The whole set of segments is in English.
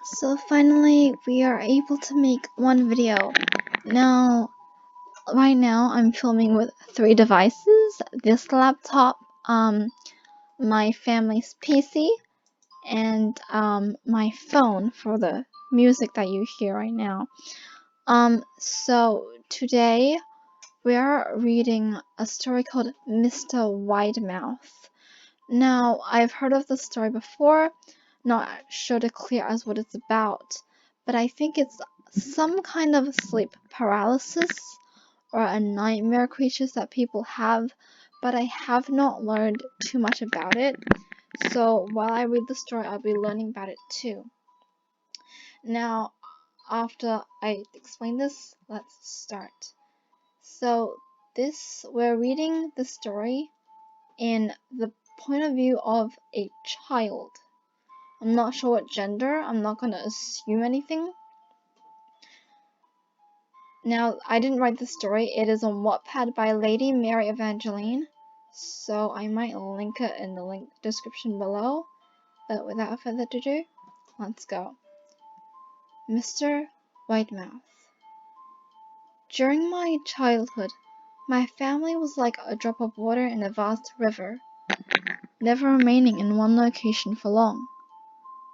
So finally, we are able to make one video. Right now, I'm filming with 3 devices: this laptop, my family's PC, and my phone for the music that you hear right now. So today we are reading a story called Mr. Widemouth. Now, I've heard of the story before, not sure to clear as what it's about, but I think it's some kind of sleep paralysis or a nightmare creatures that people have, but I have not learned too much about it. So while I read the story, I'll be learning about it too. Now, after I explain this, let's start. So we're reading the story in the point of view of a child. I'm not sure what gender, I'm not going to assume anything. Now, I didn't write the story, it is on Wattpad by Lady Mary Evangeline, so I might link it in the link description below, but without further ado, let's go. Mr. Widemouth. During my childhood, my family was like a drop of water in a vast river, never remaining in one location for long.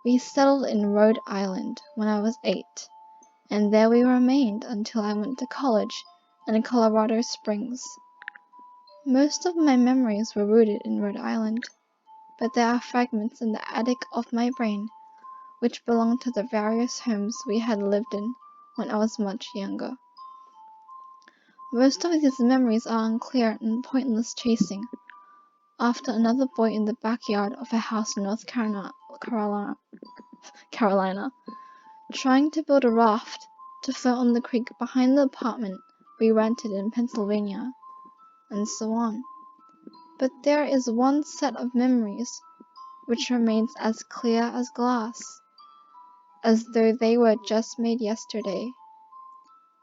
We settled in Rhode Island when I was 8, and there we remained until I went to college in Colorado Springs. Most of my memories were rooted in Rhode Island, but there are fragments in the attic of my brain which belong to the various homes we had lived in when I was much younger. Most of these memories are unclear and pointless chasing after another boy in the backyard of a house in North Carolina, trying to build a raft to float on the creek behind the apartment we rented in Pennsylvania, and so on. But there is one set of memories which remains as clear as glass, as though they were just made yesterday.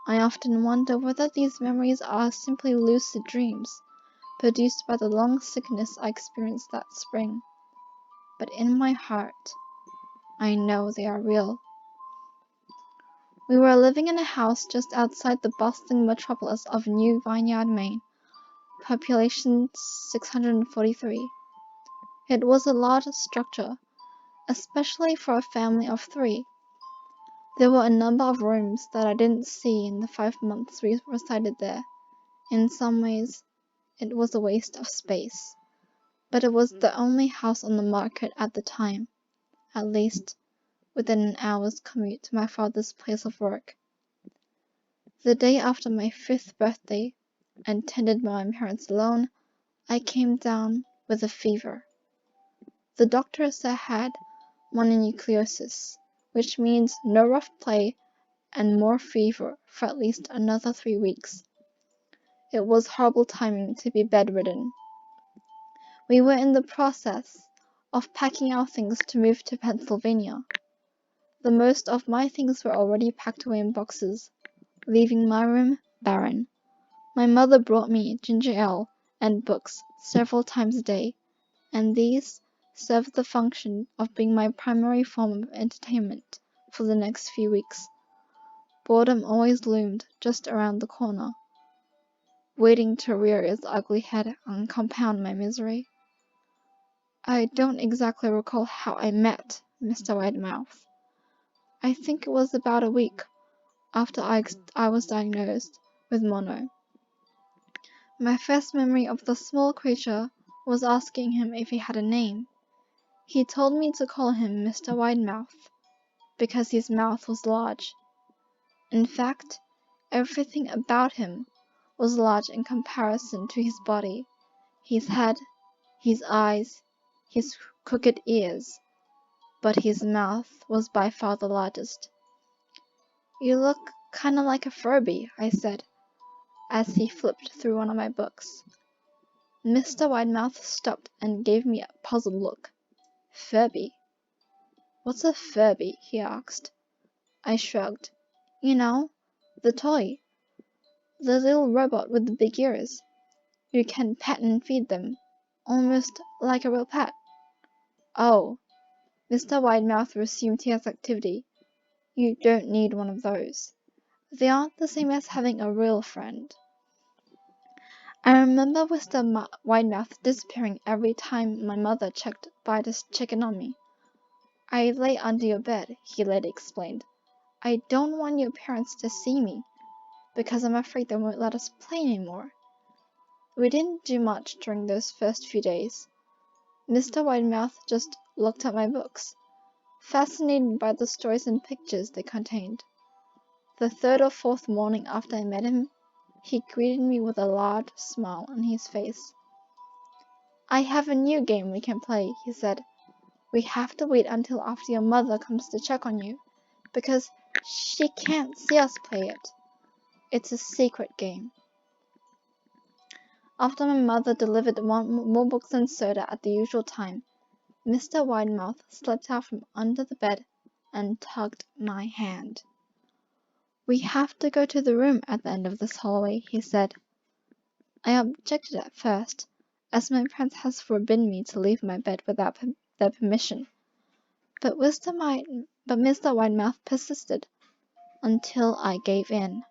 I often wonder whether these memories are simply lucid dreams produced by the long sickness I experienced that spring. But in my heart, I know they are real. We were living in a house just outside the bustling metropolis of New Vineyard, Maine, population 643. It was a large structure, especially for a family of 3. There were a number of rooms that I didn't see in the 5 months we resided there. In some ways, it was a waste of space, but it was the only house on the market at the time, at least within an hour's commute to my father's place of work. The day after my 5th birthday, and tended by my parents alone, I came down with a fever. The doctor said I had mononucleosis, which means no rough play and more fever for at least another 3 weeks. It was horrible timing to be bedridden. We were in the process of packing our things to move to Pennsylvania. The most of my things were already packed away in boxes, leaving my room barren. My mother brought me ginger ale and books several times a day, and these served the function of being my primary form of entertainment for the next few weeks. Boredom always loomed just around the corner, waiting to rear its ugly head and compound my misery. I don't exactly recall how I met Mr. Widemouth. I think it was about a week after I was diagnosed with mono. My first memory of the small creature was asking him if he had a name. He told me to call him Mr. Widemouth, because his mouth was large. In fact, everything about him was large in comparison to his body, his head, his eyes, his crooked ears, but his mouth was by far the largest. "You look kinda like a Furby," I said, as he flipped through one of my books. Mr. Widemouth stopped and gave me a puzzled look. "Furby? What's a Furby?" he asked. I shrugged. "You know, the toy. The little robot with the big ears. You can pet and feed them, almost like a real pet." "Oh." Mr. Widemouth resumed his activity. You don't need one of those. They aren't the same as having a real friend. I remember Mr. Widemouth disappearing every time my mother checked by to check in on me. I lay under your bed, he later explained. I don't want your parents to see me, because I'm afraid they won't let us play anymore. We didn't do much during those first few days. Mr. Widemouth just looked at my books, fascinated by the stories and pictures they contained. The third or fourth morning after I met him, he greeted me with a large smile on his face. I have a new game we can play, he said. We have to wait until after your mother comes to check on you, because she can't see us play it. It's a secret game. After my mother delivered more books and soda at the usual time, Mr. Widemouth slipped out from under the bed and tugged my hand. We have to go to the room at the end of this hallway, he said. I objected at first, as my parents had forbidden me to leave my bed without their permission. But Mr. Widemouth persisted, until I gave in.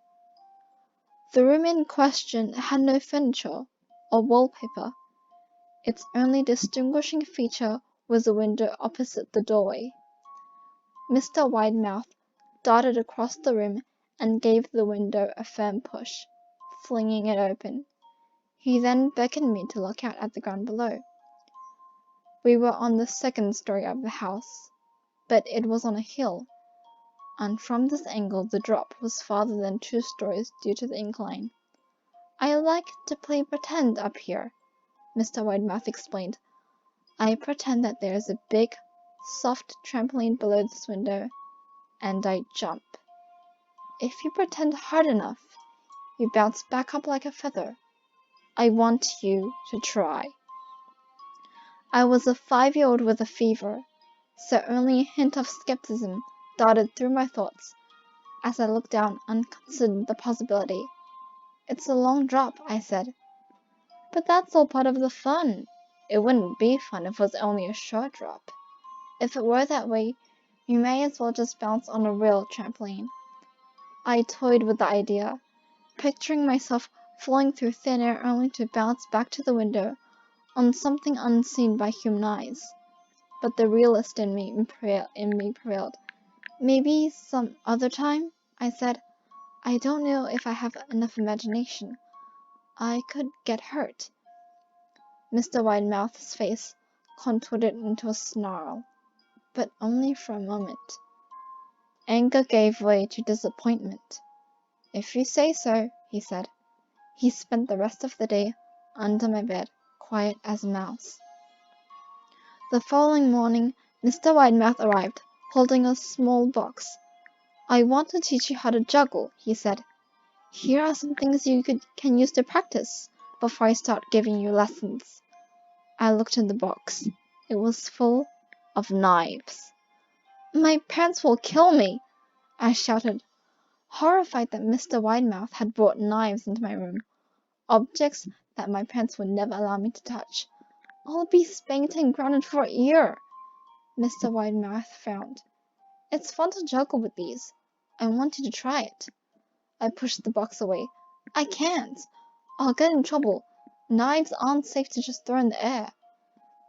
The room in question had no furniture or wallpaper. Its only distinguishing feature was a window opposite the doorway. Mr. Widemouth darted across the room and gave the window a firm push, flinging it open. He then beckoned me to look out at the ground below. We were on the second story of the house, but it was on a hill, and from this angle the drop was farther than 2 stories due to the incline. I like to play pretend up here, Mr. Widemouth explained. I pretend that there is a big, soft trampoline below this window, and I jump. If you pretend hard enough, you bounce back up like a feather. I want you to try. I was a 5-year-old with a fever, so only a hint of skepticism darted through my thoughts as I looked down and considered the possibility. It's a long drop, I said. But that's all part of the fun. It wouldn't be fun if it was only a short drop. If it were that way, you may as well just bounce on a real trampoline. I toyed with the idea, picturing myself flowing through thin air only to bounce back to the window on something unseen by human eyes. But the realist in me prevailed. Maybe some other time, I said. I don't know if I have enough imagination. I could get hurt. Mr. Widemouth's face contorted into a snarl, but only for a moment. Anger gave way to disappointment. If you say so, he said. He spent the rest of the day under my bed, quiet as a mouse. The following morning, Mr. Widemouth arrived, holding a small box. I want to teach you how to juggle, he said. Here are some things you can use to practice before I start giving you lessons. I looked in the box. It was full of knives. My parents will kill me, I shouted, horrified that Mr. Widemouth had brought knives into my room, objects that my parents would never allow me to touch. I'll be spanked and grounded for a year. Mr. Widemouth frowned. It's fun to juggle with these. I want you to try it. I pushed the box away. I can't. I'll get in trouble. Knives aren't safe to just throw in the air.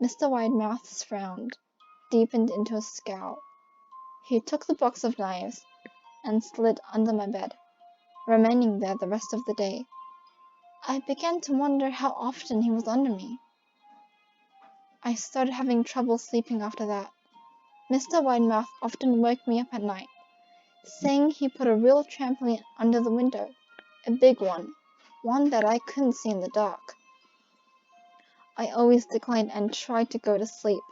Mr. Widemouth's frown deepened into a scowl. He took the box of knives and slid under my bed, remaining there the rest of the day. I began to wonder how often he was under me. I started having trouble sleeping after that. Mr. Widemouth often woke me up at night, saying he put a real trampoline under the window, a big one that I couldn't see in the dark. I always declined and tried to go to sleep,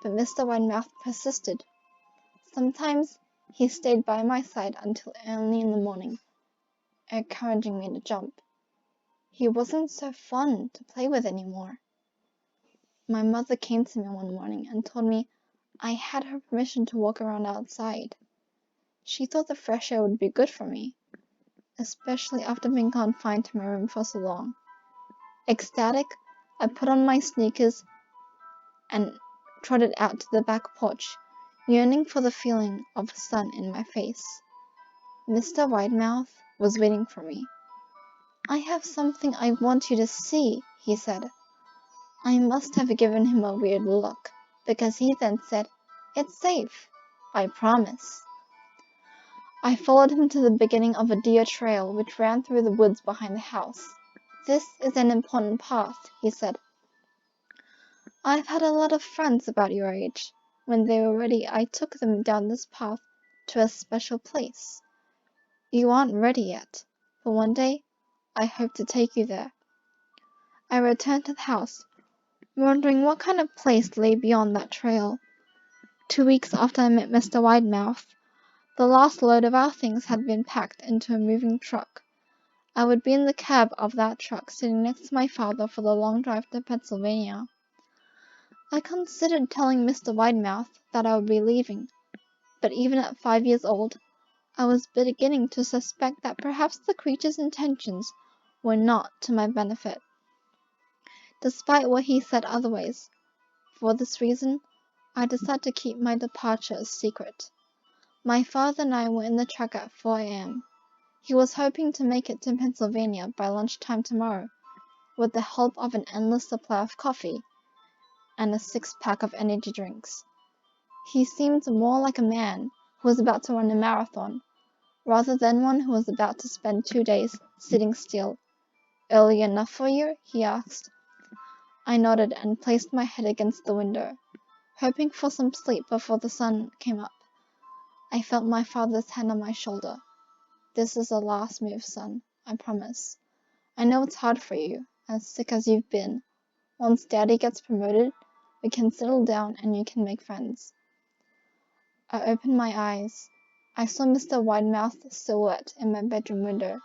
but Mr. Widemouth persisted. Sometimes he stayed by my side until early in the morning, encouraging me to jump. He wasn't so fun to play with anymore. My mother came to me one morning and told me I had her permission to walk around outside. She thought the fresh air would be good for me, especially after being confined to my room for so long. Ecstatic, I put on my sneakers and trotted out to the back porch, yearning for the feeling of sun in my face. Mr. Widemouth was waiting for me. "I have something I want you to see," he said. I must have given him a weird look, because he then said, "It's safe, I promise." I followed him to the beginning of a deer trail which ran through the woods behind the house. "This is an important path," he said. "I've had a lot of friends about your age. When they were ready, I took them down this path to a special place. You aren't ready yet, but one day I hope to take you there." I returned to the house, wondering what kind of place lay beyond that trail. 2 weeks after I met Mr. Widemouth, the last load of our things had been packed into a moving truck. I would be in the cab of that truck, sitting next to my father for the long drive to Pennsylvania. I considered telling Mr. Widemouth that I would be leaving, but even at 5 years old, I was beginning to suspect that perhaps the creature's intentions were not to my benefit, despite what he said otherwise. For this reason, I decided to keep my departure a secret. My father and I were in the truck at 4 a.m. He was hoping to make it to Pennsylvania by lunchtime tomorrow, with the help of an endless supply of coffee and a 6-pack of energy drinks. He seemed more like a man who was about to run a marathon, rather than one who was about to spend 2 days sitting still. "Early enough for you?" he asked. I nodded and placed my head against the window, hoping for some sleep before the sun came up. I felt my father's hand on my shoulder. "This is the last move, son, I promise. I know it's hard for you, as sick as you've been. Once Daddy gets promoted, we can settle down and you can make friends." I opened my eyes. I saw Mr. Widemouth's silhouette in my bedroom window.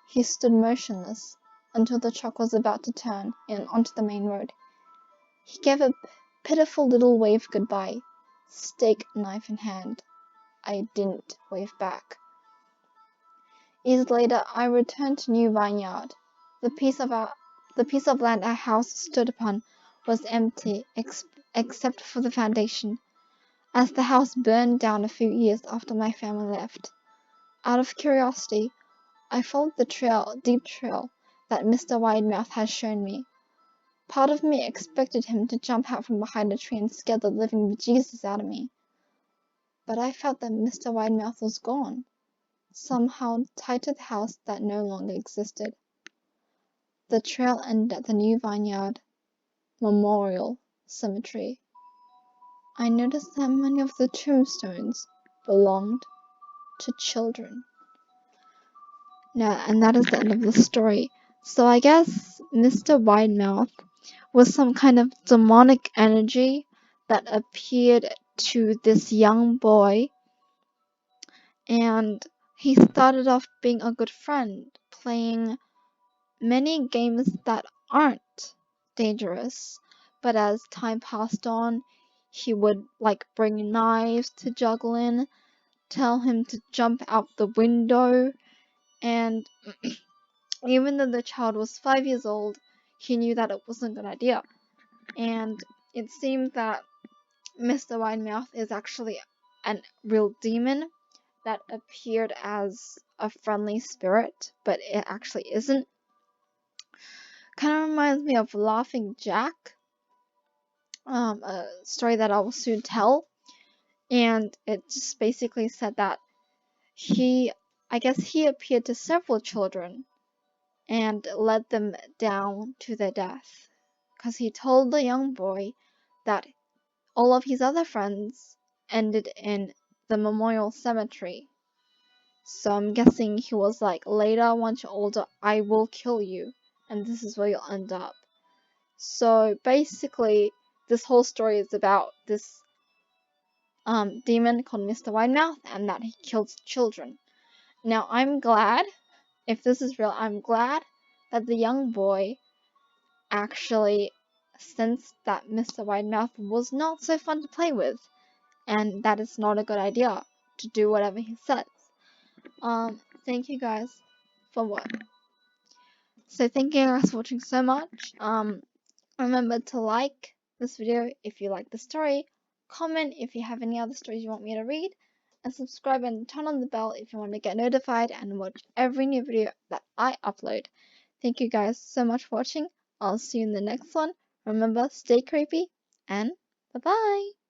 He stood motionless until the truck was about to turn in onto the main road. He gave a pitiful little wave goodbye, steak knife in hand. I didn't wave back. Years later, I returned to New Vineyard. The piece of land our house stood upon was empty, except for the foundation, as the house burned down a few years after my family left. Out of curiosity, I followed the deep trail that Mr. Widemouth had shown me. Part of me expected him to jump out from behind a tree and scare the living bejesus out of me. But I felt that Mr. Widemouth was gone, somehow tied to the house that no longer existed. The trail ended at the New Vineyard Memorial Cemetery. I noticed that many of the tombstones belonged to children. Now, and that is the end of the story. So I guess Mr. Widemouth was some kind of demonic energy that appeared to this young boy, and he started off being a good friend, playing many games that aren't dangerous, but as time passed on, he would bring knives to juggle in, tell him to jump out the window, and even though the child was 5 years old, he knew that it wasn't a good idea. And it seemed that Mr. Widemouth is actually a real demon that appeared as a friendly spirit, but it actually isn't. Kind of reminds me of Laughing Jack, a story that I will soon tell. And it just basically said that I guess he appeared to several children and led them down to their death, because he told the young boy that all of his other friends ended in the memorial cemetery. So I'm guessing he was like, "Later, once you're older, I will kill you, and this is where you'll end up." So basically, this whole story is about this demon called Mr. Widemouth, and that he kills children. Now, I'm glad, if this is real, I'm glad that the young boy actually sensed that Mr. Widemouth was not so fun to play with, and that it's not a good idea to do whatever he says. Thank you guys for thank you guys for watching so much. Remember to like this video if you like the story, comment if you have any other stories you want me to read, and subscribe and turn on the bell if you want to get notified and watch every new video that I upload. Thank you guys so much for watching. I'll see you in the next one. Remember, stay creepy, and bye-bye!